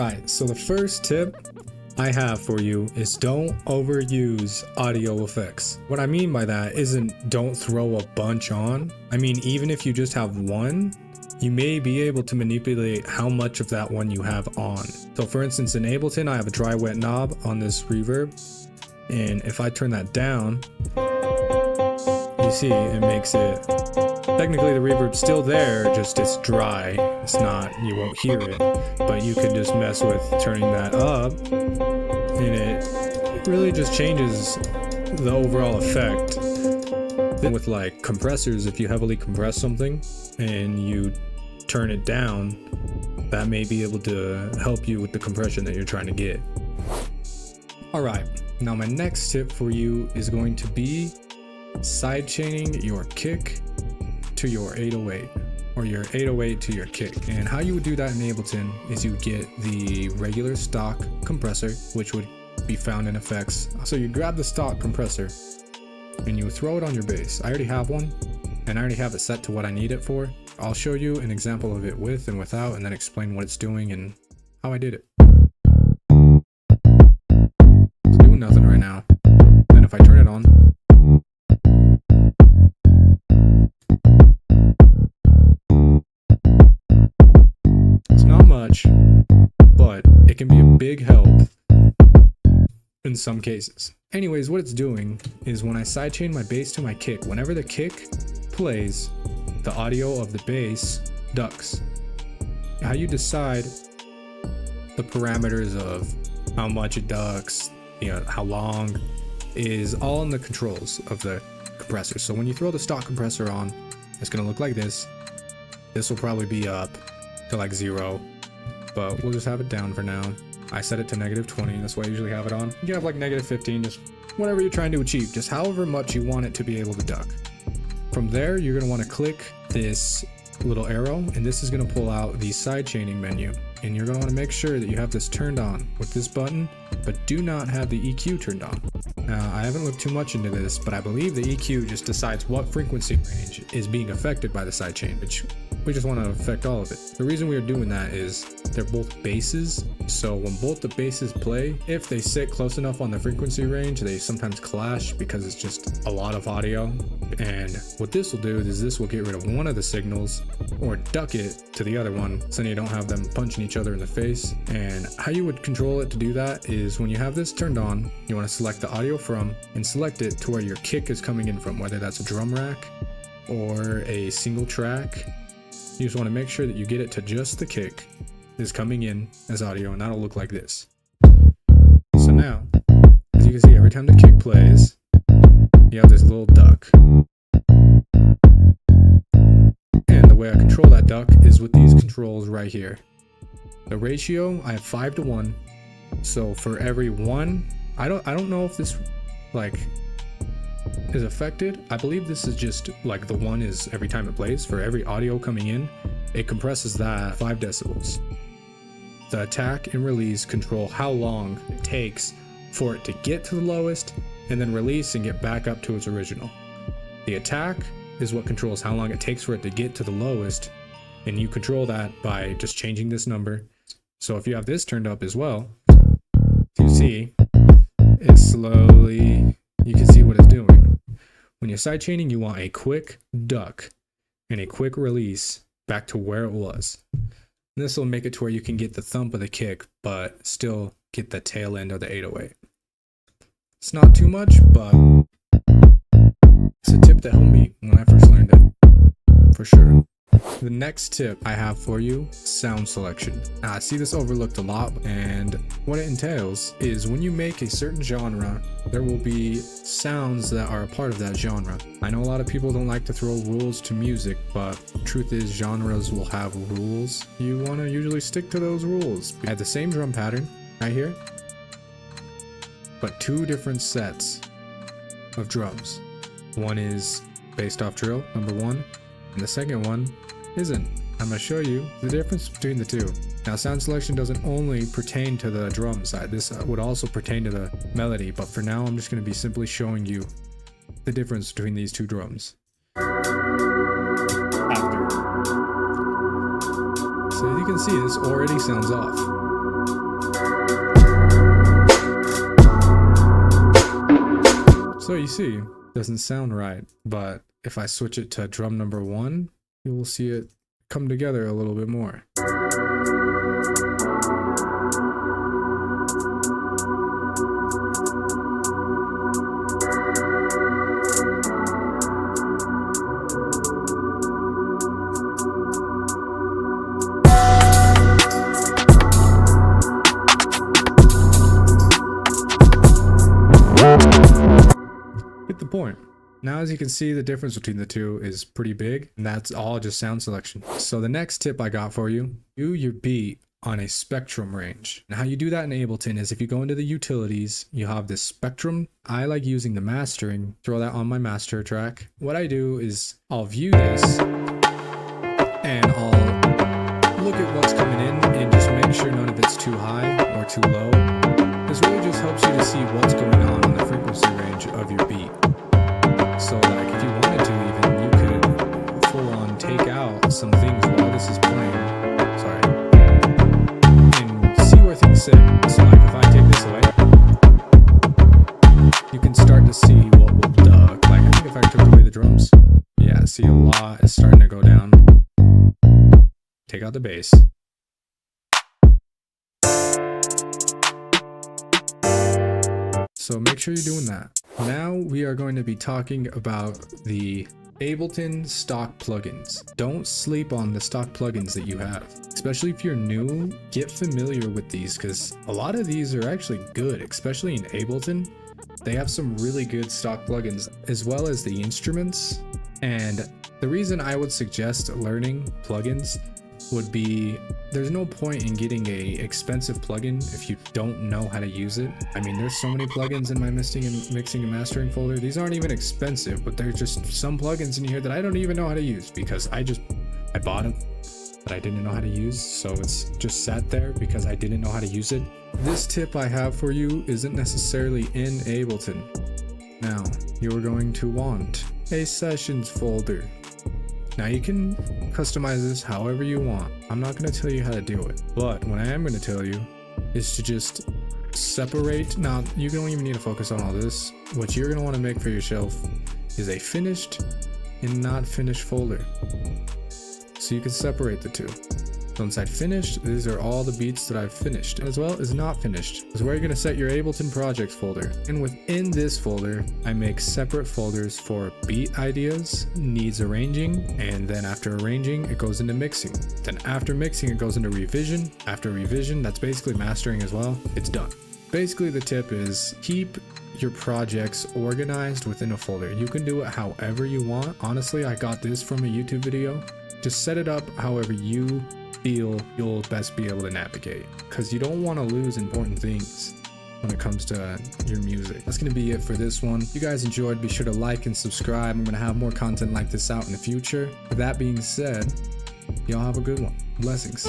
Alright, so the first tip I have for you is don't overuse audio effects. What I mean by that isn't don't throw a bunch on. I mean, even if you just have one, you may be able to manipulate how much of that one you have on. So for instance, in Ableton, I have a dry wet knob on this reverb. And if I turn that down, you see it makes it, technically the reverb's still there, just it's dry. It's not, you won't hear it, but you can just mess with turning that up and it really just changes the overall effect. Then with like compressors, if you heavily compress something and you turn it down, that may be able to help you with the compression that you're trying to get. Alright, now my next tip for you is going to be sidechaining your kick to your 808 or your 808 to your kick. And how you would do that in Ableton is you get the regular stock compressor, which would be found in effects. So you grab the stock compressor and you throw it on your bass. I already have one and I already have it set to what I need it for. I'll show you an example of it with and without and then explain what it's doing and how I did it. It's doing nothing right now. Then if I turn it on, it's not much, but it can be a big help in some cases. Anyways, what it's doing is when I sidechain my bass to my kick, whenever the kick plays, the audio of the bass ducks. How you decide the parameters of how much it ducks, how long, is all in the controls of the compressor. So when you throw the stock compressor on, it's gonna look like this. This will probably be up to like 0, but we'll just have it down for now. I set it to -20, that's why I usually have it on. You can have like -15, just whatever you're trying to achieve, just however much you want it to be able to duck. From there, you're gonna wanna click this little arrow, and this is gonna pull out the sidechaining menu. And you're gonna wanna make sure that you have this turned on with this button, but do not have the EQ turned on. Now, I haven't looked too much into this, but I believe the EQ just decides what frequency range is being affected by the sidechain, which we just want to affect all of it. The reason we are doing that is they're both basses, so when both the basses play, if they sit close enough on the frequency range, they sometimes clash because it's just a lot of audio. And what this will do is this will get rid of one of the signals or duck it to the other one, so you don't have them punching each other in the face. And how you would control it to do that is when you have this turned on, you want to select the audio from and select it to where your kick is coming in from, whether that's a drum rack or a single track. You just want to make sure that you get it to just the kick is coming in as audio, and that'll look like this. So now, as you can see, every time the kick plays, you have this little duck. And the way I control that duck is with these controls right here. The ratio, I have 5:1. So for every one, I don't know if this is affected. I believe this is just like the one is every time it plays. For every audio coming in, it compresses that 5 decibels. The attack and release control how long it takes for it to get to the lowest and then release and get back up to its original. The attack is what controls how long it takes for it to get to the lowest, and you control that by just changing this number. So if you have this turned up as well, you see it slowly, you can see what it's doing. When you're sidechaining, you want a quick duck and a quick release back to where it was. This will make it to where you can get the thump of the kick, but still get the tail end of the 808. It's not too much, but it's a tip that helped me when I first learned it, for sure. The next tip I have for you, sound selection. Now, I see this overlooked a lot, and what it entails is when you make a certain genre, there will be sounds that are a part of that genre. I know a lot of people don't like to throw rules to music, but the truth is genres will have rules. You want to usually stick to those rules. I have the same drum pattern right here, but 2 different sets of drums. One is based off drill, number 1, and the second one isn't. I'm going to show you the difference between the two. Now, sound selection doesn't only pertain to the drum side. This would also pertain to the melody, but for now I'm just going to be simply showing you the difference between these 2 drums. After. So as you can see, this already sounds off. So you see, doesn't sound right, but if I switch it to drum number 1, you will see it come together a little bit more. Get the point. Now, as you can see, the difference between the two is pretty big, and that's all just sound selection. So the next tip I got for you, do your beat on a spectrum range. And how you do that in Ableton is if you go into the utilities, you have this spectrum. I like using the mastering, throw that on my master track. What I do is I'll view this and I'll look at what's coming in and just make sure none of it's too high or too low. This really just helps you to see what's going on the frequency range of your beat. So like if you wanted to even, you could full on take out some things while this is playing, and see where things sit. So like if I take this away, you can start to see what will duck. Like I think if I took away the drums, yeah, see a lot is starting to go down. Take out the bass. So make sure you're doing that. Now we are going to be talking about the Ableton stock plugins. Don't sleep on the stock plugins that you have. Especially if you're new, get familiar with these because a lot of these are actually good, especially in Ableton. They have some really good stock plugins as well as the instruments. And the reason I would suggest learning plugins would be there's no point in getting a expensive plugin if you don't know how to use it. I mean, there's so many plugins in my mixing and mastering folder. These aren't even expensive, but there's just some plugins in here that I don't even know how to use because I bought them that I didn't know how to use, so it's just sat there because I didn't know how to use it. This tip I have for you isn't necessarily in Ableton. Now, you're going to want a sessions folder. Now you can customize this however you want. I'm not going to tell you how to do it, but what I am going to tell you is to just separate. Now you don't even need to focus on all this. What you're going to want to make for yourself is a finished and not finished folder. So you can separate the two. So inside finished, these are all the beats that I've finished, as well as not finished. This is where you're going to set your Ableton projects folder. And within this folder, I make separate folders for beat ideas, needs arranging, and then after arranging, it goes into mixing. Then after mixing, it goes into revision. After revision, that's basically mastering as well. It's done. Basically, the tip is keep your projects organized within a folder. You can do it however you want. Honestly, I got this from a YouTube video. Just set it up however you feel you'll best be able to navigate, because you don't want to lose important things when it comes to your music. That's going to be it for this one. If you guys enjoyed, be sure to like and subscribe. I'm going to have more content like this out in the future. With that being said, y'all have a good one. Blessings.